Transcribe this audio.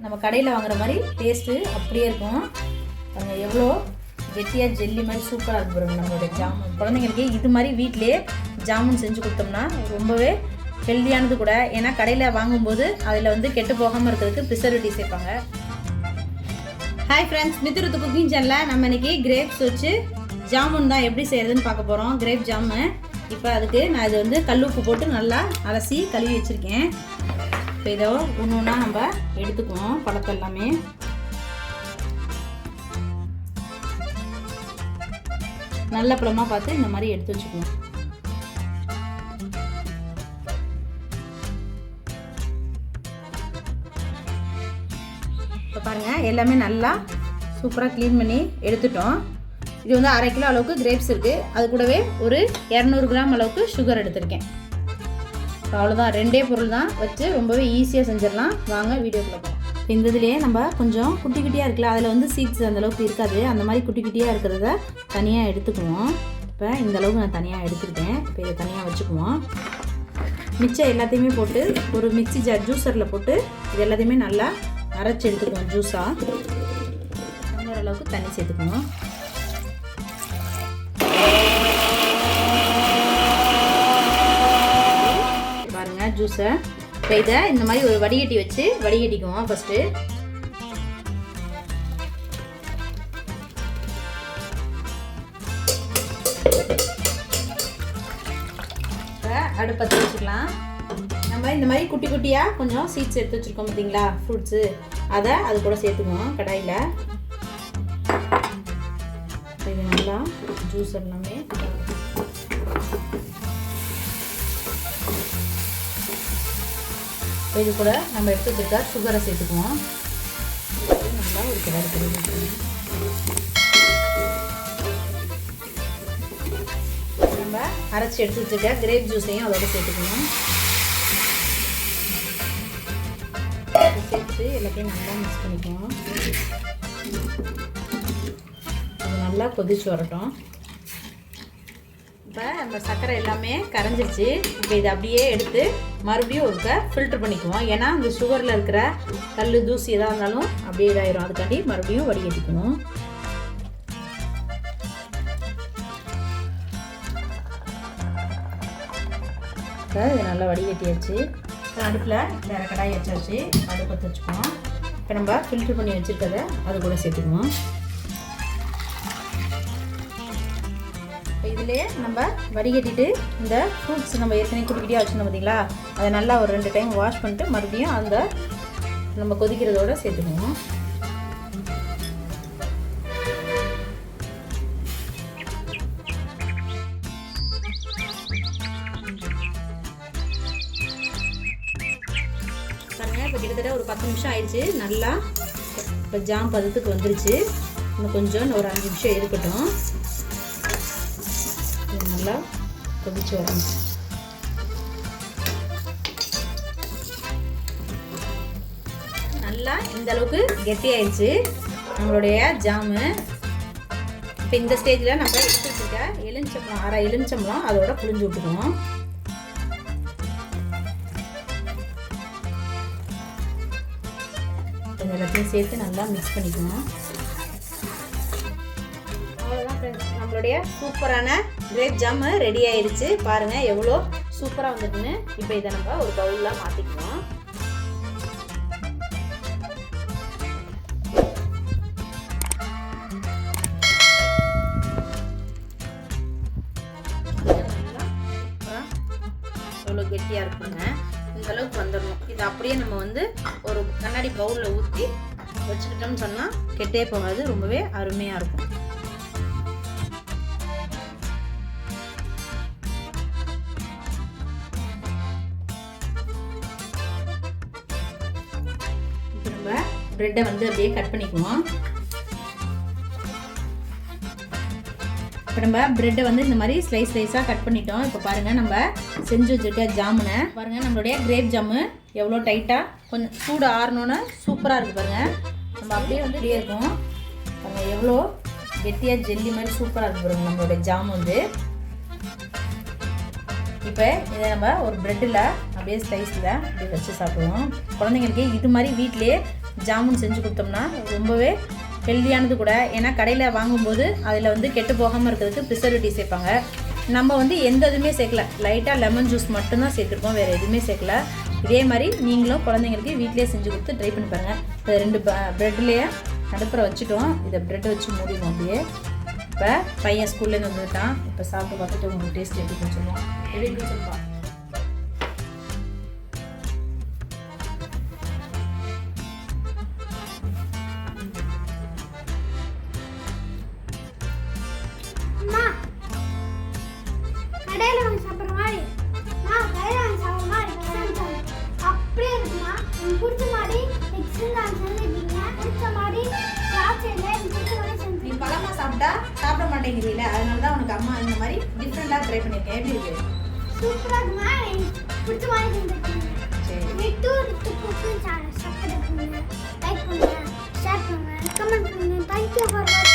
நம்ம கடையில் வாங்குற மாதிரி டேஸ்ட்டு அப்படியே இருக்கும். பாருங்கள் எவ்வளோ கெட்டியாக ஜெல்லி மாதிரி சூப்பராக இருக்கும் பாருங்கள் நம்மளுடைய ஜாமுன். குழந்தைங்களுக்கு இது மாதிரி வீட்டிலே ஜாமுன் செஞ்சு கொடுத்தோம்னா ரொம்பவே ஹெல்தியானது கூட. ஏன்னா கடையில் வாங்கும்போது அதில் வந்து கெட்டு போகாமல் இருக்கிறதுக்கு ப்ரிசர்வேட்டிவ் சேர்ப்பாங்க. ஹாய் ஃப்ரெண்ட்ஸ், மித்ருத்து குக்கிங் சேனலில் நம்ம இன்றைக்கி கிரேப்ஸ் வச்சு ஜாமுன் தான் எப்படி செய்கிறதுன்னு பார்க்க போகிறோம். கிரேப் ஜாமுன். இப்போ அதுக்கு நான் இது வந்து கல்லுப்பு போட்டு நல்லா அலசி கழுவி வச்சுருக்கேன். இப்போ இதை ஒன்று ஒன்றா நம்ம எடுத்துக்குவோம். பழத்தை எல்லாமே நல்ல பழமாக பார்த்து இந்த மாதிரி எடுத்து வச்சுக்குவோம். இப்போ பாருங்கள் எல்லாமே நல்லா சூப்பராக க்ளீன் பண்ணி எடுத்துட்டோம். இது வந்து 1/2 கிலோ அளவுக்கு கிரேப்ஸ் இருக்குது. அது கூடவே ஒரு 200 கிராம் அளவுக்கு சுகர் எடுத்திருக்கேன். அவ்வளோதான், 2 பொருள் தான் வச்சு ரொம்பவே ஈஸியாக செஞ்சிடலாம். வாங்க வீடியோக்குள்ள போகலாம். இந்த இதுலேயே நம்ம கொஞ்சம் குட்டி குட்டியாக இருக்குல்ல, அதில் வந்து சீட்ஸ் அந்தளவுக்கு இருக்காது. அந்த மாதிரி குட்டி குட்டியாக இருக்கிறத தனியாக எடுத்துக்குவோம். இப்போ இந்த அளவுக்கு நான் தனியாக எடுத்துக்கிட்டேன். இப்போ இதை தனியாக வச்சுக்குவோம். மிச்சம் எல்லாத்தையுமே போட்டு ஒரு மிக்ஸி ஜார் ஜூஸரில் போட்டு இது எல்லாத்தையுமே நல்லா அரைச்சி எடுத்துக்குவோம். ஜூஸாக டம்ளர் அளவுக்கு தண்ணி சேர்த்துக்குவோம். பாருங்க ஜூஸை. இப்போ இதை இந்த மாதிரி ஒரு வடிகட்டி வச்சு வடிகட்டிக்குவோம். ஃபஸ்ட்டு அடுப்பத்தை வச்சுக்கலாம். நம்ம இந்த மாதிரி குட்டி குட்டியாக கொஞ்சம் சீட்ஸ் எடுத்து வச்சுருக்கோம் பார்த்தீங்களா, ஃப்ரூட்ஸு, அதை அது கூட சேர்த்துக்குவோம் கடாயில். இது நல்லா ஜூஸ் எல்லாமே இது கூட நம்ம எடுத்து வச்சுருக்க சுகரை சேர்த்துக்குவோம். நல்லா ஒரு கிடாய் நம்ம அரைச்சி எடுத்து வச்சுருக்க கிரேப் ஜூஸையும் அதோட சேர்த்துக்கணும். சேர்த்து எல்லாத்தையும் நல்லா மிக்ஸ் பண்ணிக்குவோம். அது நல்லா கொதிச்சு வரட்டும். இப்போ நம்ம சர்க்கரை எல்லாமே கரைஞ்சிருச்சு. இப்போ இதை அப்படியே எடுத்து மறுபடியும் ஒருக்க ஃபில்ட்ரு பண்ணிக்குவோம். ஏன்னா அந்த சுகரில் இருக்கிற கல் தூசி எதாக இருந்தாலும் அப்படியே இதாயிரும். அதுக்காண்டி மறுபடியும் வடிகட்டிக்கணும். இப்போ இதை நல்லா வடிகட்டியாச்சு. அடுப்பில் வேறு கடாய் வச்சாச்சு. அடுப்பை வச்சுக்குவோம். இப்போ நம்ம ஃபில்ட்ரு பண்ணி வச்சுருக்கதை அது கூட சேர்த்துக்குவோம். இதிலே நம்ம வடிகட்டிட்டு இந்த ஃப்ரூட்ஸ் நம்ம ஏற்கனவே குட்டிக்கிட்டியாக வச்சுருந்தோம் பார்த்தீங்களா, அதை நல்லா ஒரு 2 டைம் வாஷ் பண்ணிட்டு மறுபடியும் அந்த நம்ம கொதிக்கிறதோடு சேர்த்துக்குவோம். பாருங்க, இப்போ கிட்டத்தட்ட ஒரு 10 நிமிஷம் ஆயிடுச்சு. நல்லா இப்போ ஜாம் பதத்துக்கு வந்துருச்சு. இன்னும் கொஞ்சம் ஒரு 5 நிமிஷம் இருக்கட்டும். நல்லா கொதிச்சு வரணும். நல்லா இந்த அளவுக்கு கெட்டியாயிடுச்சு நம்மளுடைய ஜாமு. இப்போ இந்த ஸ்டேஜில் நம்ம எடுத்து வச்சுருக்க எலுமிச்சம்பழம், 1/2 எலுமிச்சம்பழம் அதோட புழிஞ்சு விட்டுக்குவோம். எல்லாத்தையும் சேர்த்து நல்லா மிக்ஸ் பண்ணிக்குவோம். நம்மளுடைய சூப்பரான கிரேப் ஜாமு ரெடி ஆயிடுச்சு. பாருங்கள் எவ்வளோ சூப்பராக வந்துட்டுன்னு. இப்போ இதை நம்ம ஒரு பவுலில் மாற்றிக்குவோம். எவ்வளோ கெட்டியாக இருக்குங்க, இந்த அளவுக்கு வந்துடணும். இது அப்படியே நம்ம வந்து ஒரு கண்ணாடி பவுலில் ஊற்றி வச்சுக்கிட்டோம்னு சொன்னால் கெட்டே போகாது. ரொம்பவே அருமையாக இருக்கும். பிரெட்டை வந்து அப்படியே கட் பண்ணிக்குவோம். இப்போ நம்ம பிரெட்டை வந்து இந்த மாதிரி ஸ்லைஸாக கட் பண்ணிட்டோம். இப்போ பாருங்கள் நம்ம செஞ்சு வச்சுருக்க ஜாமுனை பாருங்கள். நம்மளுடைய கிரேப் ஜாமு எவ்வளோ டைட்டாக கொஞ்சம் சூடு ஆறணுன்னு சூப்பராக இருக்குது பாருங்கள். நம்ம அப்படியே வந்து இப்படியே இருக்கும் பாருங்கள். எவ்வளோ கெட்டியாக ஜெல்லி மாதிரி சூப்பராக இருக்குது பாருங்கள் நம்மளுடைய ஜாமு வந்து. இப்போ இதை நம்ம ஒரு ப்ரெட்டில் அப்படியே ஸ்லைஸில் இப்படி வச்சு சாப்பிடுவோம். குழந்தைங்களுக்கு இது மாதிரி வீட்டிலே ஜாமுன் செஞ்சு கொடுத்தோம்னா ரொம்பவே ஹெல்தியானது கூட. ஏன்னா கடையில் வாங்கும்போது அதில் வந்து கெட்டு போகாமல் இருக்கிறதுக்கு ப்ரிசர்வேட்டிவ் சேர்ப்பாங்க. நம்ம வந்து எந்த இதுவுமே சேர்க்கல, லைட்டாக லெமன் ஜூஸ் மட்டும்தான் சேர்த்துருப்போம், வேறு எதுவுமே சேர்க்கல. இதே மாதிரி நீங்களும் குழந்தைங்களுக்கு வீட்டிலே செஞ்சு கொடுத்து ட்ரை பண்ணி பாருங்கள். இது 2 ப்ரெட்லேயே நடுப்புற வச்சுட்டோம். இதை ப்ரெட்டை வச்சு மூடிடும் அப்படியே. இப்போ பையன் ஸ்கூல்லேருந்து வந்துட்டான். இப்போ சாப்பிட்டு பார்த்துட்டு உங்களுக்கு டேஸ்ட் எப்படி சொல்லுவோம். எப்படி சொல்லுவான்? கடையில் வாங்கி சாப்பிட்ற மாதிரி கடையில் வாங்கி சாப்பிட்ற மாதிரி அப்படியே இருக்குமா? எனக்கு பிடிச்ச மாதிரி செஞ்சுருக்கீங்க. பிடிச்ச மாதிரி நீ பழமாக சாப்பிட்டா சாப்பிட மாட்டேங்கிறீல, அதனால தான் உனக்கு அம்மா இந்த மாதிரி டிஃப்ரெண்டாக ட்ரை பண்ணியிருக்கேன். எப்படி இருக்கு? சூப்பராக இருக்குமா? எனக்கு பிடிச்ச மாதிரி செஞ்சுருக்கீங்க. சரி, லைக் பண்ணுங்க, ஷேர் பண்ணுங்க, கமெண்ட் பண்ணுங்க. Thank you for